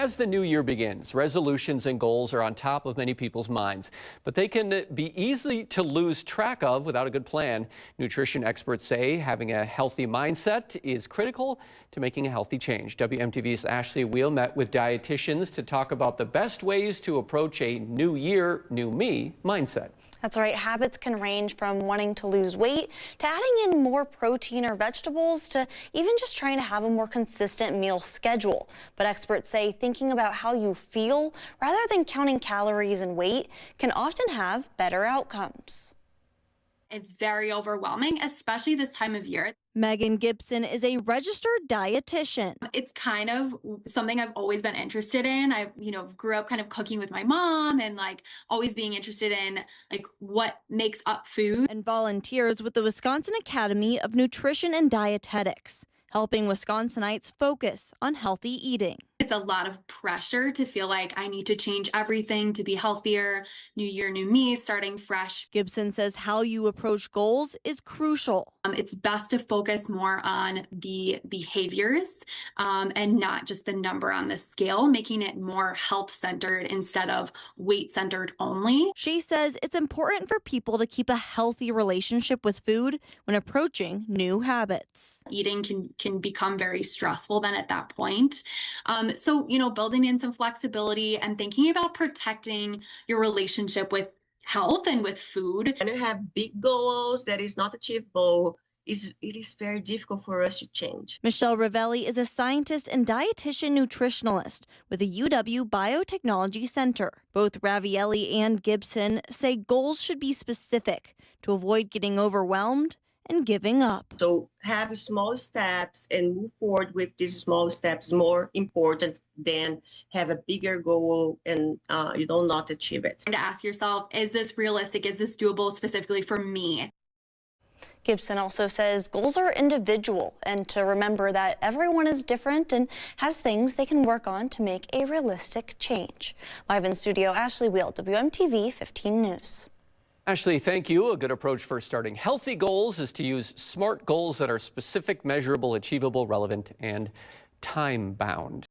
As the new year begins, resolutions and goals are on top of many people's minds, but they can be easy to lose track of without a good plan. Nutrition experts say having a healthy mindset is critical to making a healthy change. WMTV's Ashley Wheel met with dietitians to talk about the best ways to approach a new year, new me mindset. That's right. Habits can range from wanting to lose weight to adding in more protein or vegetables to even just trying to have a more consistent meal schedule. But experts say thinking about how you feel rather than counting calories and weight can often have better outcomes. It's very overwhelming, especially this time of year. Megan Gibson is a registered dietitian. It's kind of something I've always been interested in. I, grew up kind of cooking with my mom and always being interested in what makes up food. And volunteers with the Wisconsin Academy of Nutrition and Dietetics, helping Wisconsinites focus on healthy eating. It's a lot of pressure to feel like I need to change everything to be healthier, new year, new me, starting fresh. Gibson says how you approach goals is crucial. It's best to focus more on the behaviors and not just the number on the scale, making it more health-centered instead of weight-centered only. She says it's important for people to keep a healthy relationship with food when approaching new habits. Eating can become very stressful then at that point. So, building in some flexibility and thinking about protecting your relationship with health and with food. And you have big goals that is not achievable. It is very difficult for us to change. Michelle Ravelli is a scientist and dietitian nutritionalist with the UW Biotechnology Center. Both Ravielli and Gibson say goals should be specific to avoid getting overwhelmed and giving up. So have small steps and move forward with these small steps more important than have a bigger goal and you don't not achieve it. And to ask yourself, is this realistic? Is this doable specifically for me? Gibson also says goals are individual and to remember that everyone is different and has things they can work on to make a realistic change. Live in studio, Ashley Wheel, WMTV 15 News. Ashley, thank you. A good approach for starting healthy goals is to use SMART goals that are specific, measurable, achievable, relevant, and time-bound.